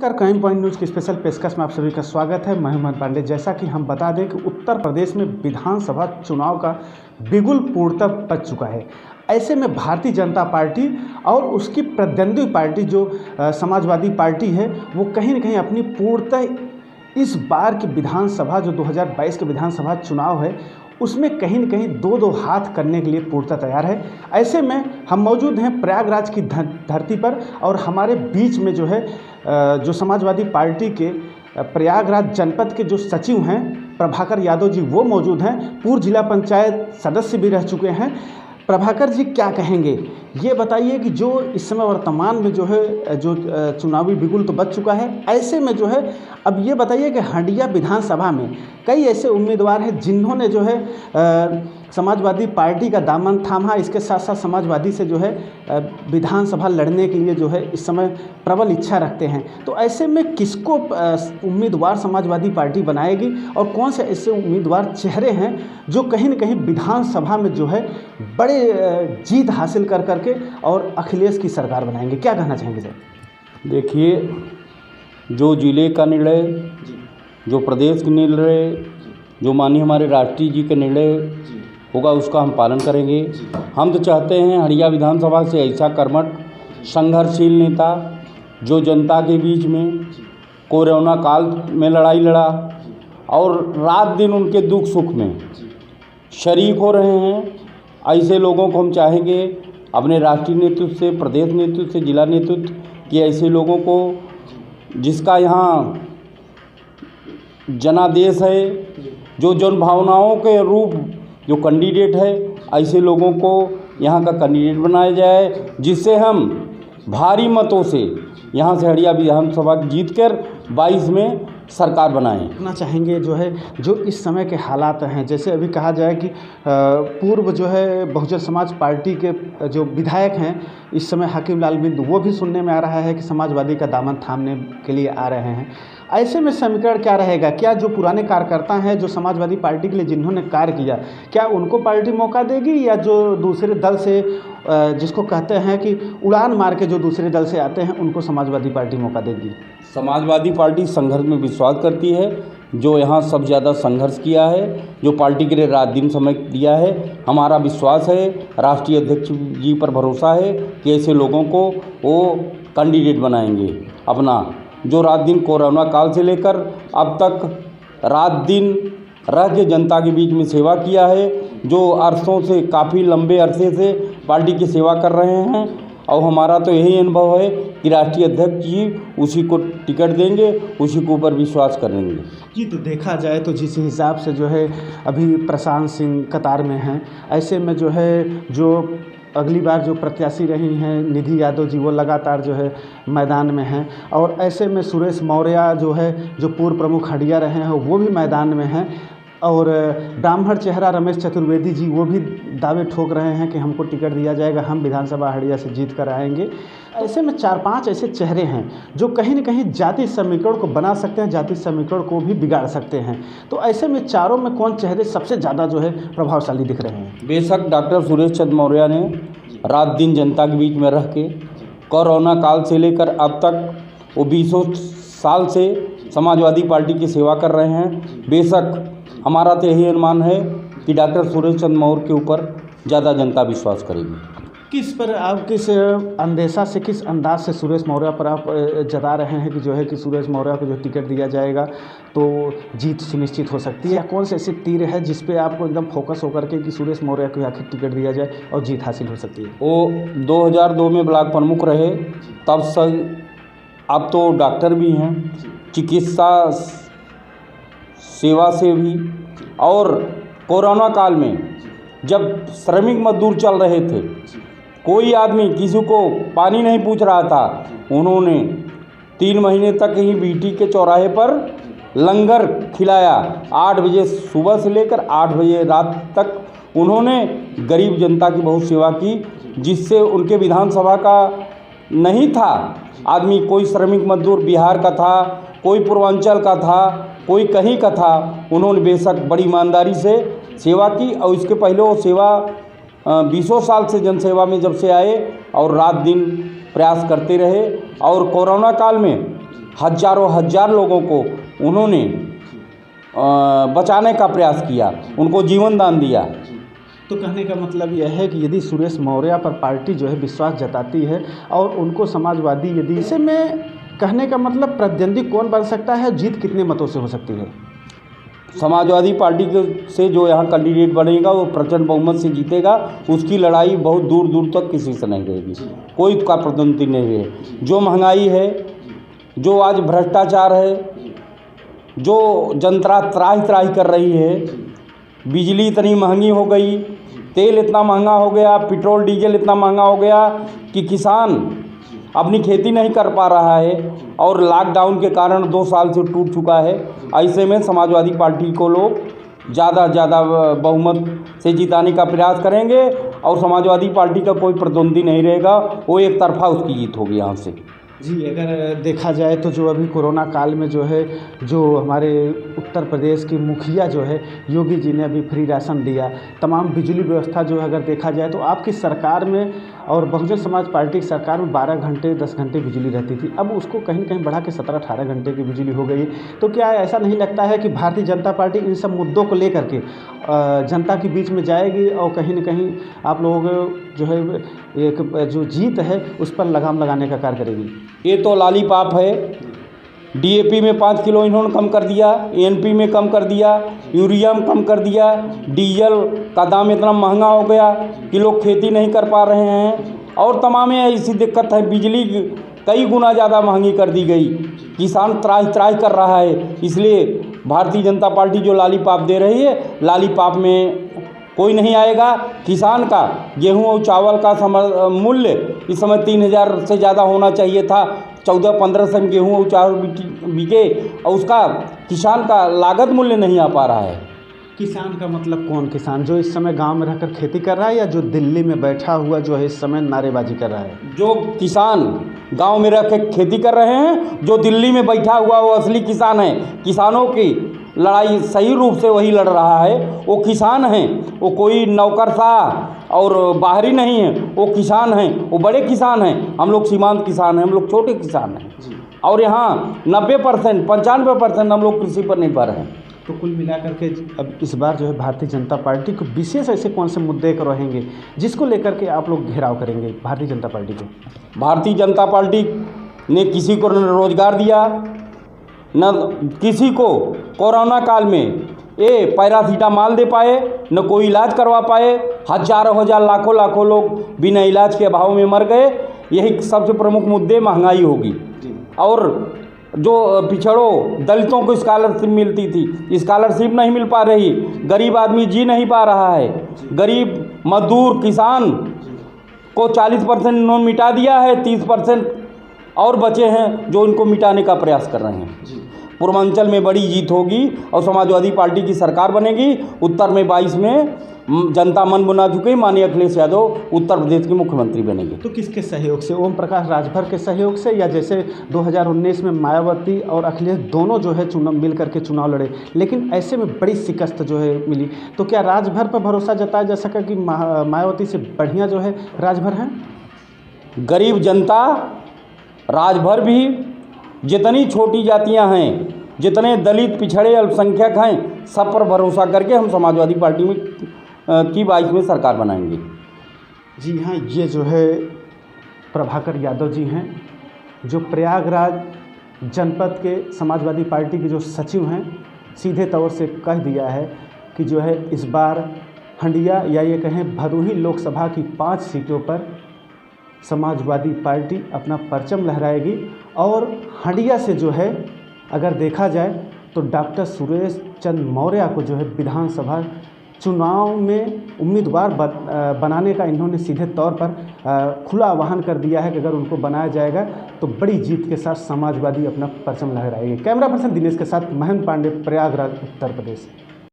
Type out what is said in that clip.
नमस्कार, crime point news की special पेशकश में आप सभी का स्वागत है। मैं हेमंत पांडे। जैसा कि हम बता दें कि उत्तर प्रदेश में विधानसभा चुनाव का बिगुल पूर्णतः बज चुका है। ऐसे में भारतीय जनता पार्टी और उसकी प्रतिद्वंदी पार्टी जो समाजवादी पार्टी है, वो कहीं न कहीं अपनी पूर्णतः इस बार की विधानसभा जो 2022 के विधानसभा चुनाव है, उसमें कहीं न कहीं दो हाथ करने के लिए पूर्णतः तैयार है। ऐसे में हम मौजूद हैं प्रयागराज की धरती पर और हमारे बीच में जो है जो समाजवादी पार्टी के प्रयागराज जनपद के जो सचिव हैं प्रभाकर यादव जी, वो मौजूद हैं। पूर्व जिला पंचायत सदस्य भी रह चुके हैं। प्रभाकर जी, क्या कहेंगे, ये बताइए कि जो इस समय वर्तमान में जो है जो चुनावी बिगुल तो बच चुका है, ऐसे में जो है अब ये बताइए कि हंडिया विधानसभा में कई ऐसे उम्मीदवार हैं जिन्होंने जो है समाजवादी पार्टी का दामन थामा, इसके साथ साथ समाजवादी से जो है विधानसभा लड़ने के लिए जो है इस समय प्रबल इच्छा रखते हैं। तो ऐसे में किसको उम्मीदवार समाजवादी पार्टी बनाएगी और कौन से ऐसे उम्मीदवार चेहरे हैं जो कहीं न कहीं विधानसभा में जो है बड़े जीत हासिल कर करके और अखिलेश की सरकार बनाएंगे? क्या कहना चाहेंगे सर? देखिए, जो जिले का निर्णय, जो प्रदेश का निर्णय, जो माननीय हमारे राष्ट्रीय जी का निर्णय होगा, उसका हम पालन करेंगे। हम तो चाहते हैं हंडिया विधानसभा से ऐसा कर्मठ संघर्षशील नेता जो जनता के बीच में कोरोना काल में लड़ाई लड़ा और रात दिन उनके दुख सुख में शरीक हो रहे हैं, ऐसे लोगों को हम चाहेंगे अपने राष्ट्रीय नेतृत्व से, प्रदेश नेतृत्व से, जिला नेतृत्व कि ऐसे लोगों को, जिसका यहाँ जनादेश है, जो जन भावनाओं के रूप जो कैंडिडेट है, ऐसे लोगों को यहाँ का कैंडिडेट बनाया जाए, जिससे हम भारी मतों से यहाँ से हंडिया विधानसभा जीतकर 22 में सरकार बनाएं। कहना चाहेंगे जो है जो इस समय के हालात हैं, जैसे अभी कहा जाए कि पूर्व जो है बहुजन समाज पार्टी के जो विधायक हैं इस समय हकीम लाल बिंदु, वो भी सुनने में आ रहा है कि समाजवादी का दामन थामने के लिए आ रहे हैं। ऐसे में समीकरण क्या रहेगा? क्या जो पुराने कार्यकर्ता हैं जो समाजवादी पार्टी के लिए जिन्होंने कार्य किया, क्या उनको पार्टी मौका देगी, या जो दूसरे दल से जिसको कहते हैं कि उड़ान मार के जो दूसरे दल से आते हैं उनको समाजवादी पार्टी मौका देगी? समाजवादी पार्टी संघर्ष में विश्वास करती है। जो यहाँ सब ज़्यादा संघर्ष किया है, जो पार्टी के लिए रात दिन समय दिया है, हमारा विश्वास है, राष्ट्रीय अध्यक्ष जी पर भरोसा है कि ऐसे लोगों को वो कैंडिडेट बनाएंगे अपना, जो रात दिन कोरोना काल से लेकर अब तक रात दिन रह के जनता के बीच में सेवा किया है, जो अरसों से, काफ़ी लंबे अरसे से पार्टी की सेवा कर रहे हैं। और हमारा तो यही अनुभव है कि राष्ट्रीय अध्यक्ष जी उसी को टिकट देंगे, उसी के ऊपर विश्वास करेंगे। जी, तो देखा जाए तो जिस हिसाब से जो है अभी प्रशांत सिंह कतार में हैं, ऐसे में जो है जो अगली बार जो प्रत्याशी रही हैं निधि यादव जी, वो लगातार जो है मैदान में हैं। और ऐसे में सुरेश मौर्य जो है, जो पूर्व प्रमुख हंडिया रहे हैं, वो भी मैदान में हैं। और ब्राह्मण चेहरा रमेश चतुर्वेदी जी, वो भी दावे ठोक रहे हैं कि हमको टिकट दिया जाएगा, हम विधानसभा हंडिया से जीत कर आएंगे। ऐसे में 4-5 ऐसे चेहरे हैं जो कहीं न कहीं जाति समीकरण को बना सकते हैं, जाति समीकरण को भी बिगाड़ सकते हैं। तो ऐसे में चारों में कौन चेहरे सबसे ज़्यादा जो है प्रभावशाली दिख रहे हैं? बेशक डॉक्टर सुरेश चंद्र मौर्य ने रात दिन जनता के बीच में रह के कोरोना काल से लेकर अब तक वो 20 साल से समाजवादी पार्टी की सेवा कर रहे हैं। बेशक हमारा तो यही अनुमान है कि डॉक्टर सुरेश चंद्र मौर्य के ऊपर ज़्यादा जनता विश्वास करेगी। किस पर आप किस अंदेशा से, किस अंदाज से सुरेश मौर्य पर आप जता रहे हैं कि जो है कि सुरेश मौर्य को जो टिकट दिया जाएगा तो जीत सुनिश्चित हो सकती है? कौन से ऐसे तीर है जिस पे आपको एकदम फोकस होकर के कि सुरेश मौर्य को आखिर टिकट दिया जाए और जीत हासिल हो सकती है? वो 2002 में ब्लॉक प्रमुख रहे, तब से अब तो डॉक्टर भी हैं, चिकित्सा सेवा से भी, और कोरोना काल में जब श्रमिक मजदूर चल रहे थे, कोई आदमी किसी को पानी नहीं पूछ रहा था, उन्होंने 3 महीने तक ही बीटी के चौराहे पर लंगर खिलाया। 8 बजे सुबह से लेकर 8 बजे रात तक उन्होंने गरीब जनता की बहुत सेवा की, जिससे उनके विधानसभा का नहीं था आदमी, कोई श्रमिक मजदूर बिहार का था, कोई पूर्वांचल का था, कोई कहीं का था, उन्होंने बेशक बड़ी ईमानदारी से सेवा की। और इसके पहले वो सेवा 20 साल से जनसेवा में जब से आए और रात दिन प्रयास करते रहे। और कोरोना काल में हजारों हजार लोगों को उन्होंने बचाने का प्रयास किया, उनको जीवन दान दिया। तो कहने का मतलब यह है कि यदि सुरेश मौर्य पर पार्टी जो है विश्वास जताती है और उनको समाजवादी यदि, इसे में कहने का मतलब प्रतिद्वंदी कौन बन सकता है, जीत कितने मतों से हो सकती है? समाजवादी पार्टी के से जो यहाँ कैंडिडेट बनेगा वो प्रचंड बहुमत से जीतेगा। उसकी लड़ाई बहुत दूर दूर तक किसी से नहीं रहेगी, कोई का प्रतिद्वंदी नहीं है। जो महंगाई है, जो आज भ्रष्टाचार है, जो जनता त्राही त्राही कर रही है, बिजली इतनी महंगी हो गई, तेल इतना महंगा हो गया, पेट्रोल डीजल इतना महंगा हो गया कि किसान अपनी खेती नहीं कर पा रहा है और लॉकडाउन के कारण 2 साल से टूट चुका है। ऐसे में समाजवादी पार्टी को लोग ज़्यादा बहुमत से जिताने का प्रयास करेंगे और समाजवादी पार्टी का कोई प्रतिद्वंदी नहीं रहेगा, वो एक तरफा उसकी जीत होगी यहाँ से। जी, अगर देखा जाए तो जो अभी कोरोना काल में जो है, जो हमारे उत्तर प्रदेश के मुखिया जो है योगी जी ने अभी फ्री राशन दिया, तमाम बिजली व्यवस्था जो है अगर देखा जाए तो आपकी सरकार में और बहुजन समाज पार्टी की सरकार में 12 घंटे 10 घंटे बिजली रहती थी, अब उसको कहीं न कहीं बढ़ा के 17-18 घंटे की बिजली हो गई। तो क्या ऐसा नहीं लगता है कि भारतीय जनता पार्टी इन सब मुद्दों को लेकर के जनता के बीच में जाएगी और कहीं न कहीं आप लोगों को जो है एक जो जीत है उस पर लगाम लगाने का कार्य करेगी? ये तो लॉलीपॉप है। डीएपी में 5 किलो इन्होंने कम कर दिया, एनपी में कम कर दिया, यूरिया में कम कर दिया, डीजल का दाम इतना महंगा हो गया कि लोग खेती नहीं कर पा रहे हैं और तमाम ऐसी दिक्कत है। बिजली कई गुना ज़्यादा महंगी कर दी गई, किसान त्राही त्राही कर रहा है। इसलिए भारतीय जनता पार्टी जो लॉलीपॉप दे रही है, लॉलीपॉप में कोई नहीं आएगा। किसान का गेहूं और चावल का मूल्य इस समय 3000 से ज़्यादा होना चाहिए था। 14-15 सौ गेहूं और चावल बिके और उसका किसान का लागत मूल्य नहीं आ पा रहा है। किसान का मतलब कौन किसान? जो इस समय गांव में रहकर खेती कर रहा है या जो दिल्ली में बैठा हुआ जो है इस समय नारेबाजी कर रहा है? जो किसान गांव में रह के खेती कर रहे हैं, जो दिल्ली में बैठा हुआ वो असली किसान है। किसानों की लड़ाई सही रूप से वही लड़ रहा है, वो किसान हैं, वो कोई नौकरशाह और बाहरी नहीं है, वो किसान हैं, वो बड़े किसान हैं। हम लोग सीमांत किसान हैं, हम लोग छोटे किसान हैं और यहाँ 90% 95% हम लोग कृषि पर निर्भर हैं। तो कुल मिलाकर के अब इस बार जो है भारतीय जनता पार्टी को विशेष ऐसे कौन से मुद्दे रहेंगे जिसको लेकर के आप लोग घेराव करेंगे भारतीय जनता पार्टी को? भारतीय जनता पार्टी ने किसी को न रोजगार दिया, न किसी को कोरोना काल में ये पैरासीटामॉल दे पाए, न कोई इलाज करवा पाए। हजारों हजार लाखों लोग बिना इलाज के अभाव में मर गए। यही सबसे प्रमुख मुद्दे महंगाई होगी और जो पिछड़ों दलितों को स्कॉलरशिप मिलती थी, स्कॉलरशिप नहीं मिल पा रही, गरीब आदमी जी नहीं पा रहा है। गरीब मजदूर किसान को 40% इन्होंने मिटा दिया है, 30% और बचे हैं जो इनको मिटाने का प्रयास कर रहे हैं। पूर्वांचल में बड़ी जीत होगी और समाजवादी पार्टी की सरकार बनेगी। उत्तर में 22 में जनता मन बना चुकी, माननीय अखिलेश यादव उत्तर प्रदेश के मुख्यमंत्री बनेंगे। तो किसके सहयोग से? ओम प्रकाश राजभर के सहयोग से या जैसे 2019 में मायावती और अखिलेश दोनों जो है चुनाव मिल करके चुनाव लड़े, लेकिन ऐसे में बड़ी शिकस्त जो है मिली, तो क्या राजभर पर भरोसा जताया जा सका कि मायावती से बढ़िया जो है राजभर हैं? गरीब जनता राजभर भी, जितनी छोटी जातियां हैं, जितने दलित पिछड़े अल्पसंख्यक हैं, सब पर भरोसा करके हम समाजवादी पार्टी में की 22 में सरकार बनाएंगे। जी हाँ, ये जो है प्रभाकर यादव जी हैं, जो प्रयागराज जनपद के समाजवादी पार्टी के जो सचिव हैं, सीधे तौर से कह दिया है कि जो है इस बार हंडिया या ये कहें भदोही लोकसभा की 5 सीटों पर समाजवादी पार्टी अपना परचम लहराएगी और हंडिया से जो है अगर देखा जाए तो डॉक्टर सुरेश चंद्र मौर्य को जो है विधानसभा चुनाव में उम्मीदवार बनाने का इन्होंने सीधे तौर पर खुला आह्वान कर दिया है कि अगर उनको बनाया जाएगा तो बड़ी जीत के साथ समाजवादी अपना परचम लहराएगी। कैमरा पर्सन दिनेश के साथ महेंद्र पांडे, प्रयागराज, उत्तर प्रदेश।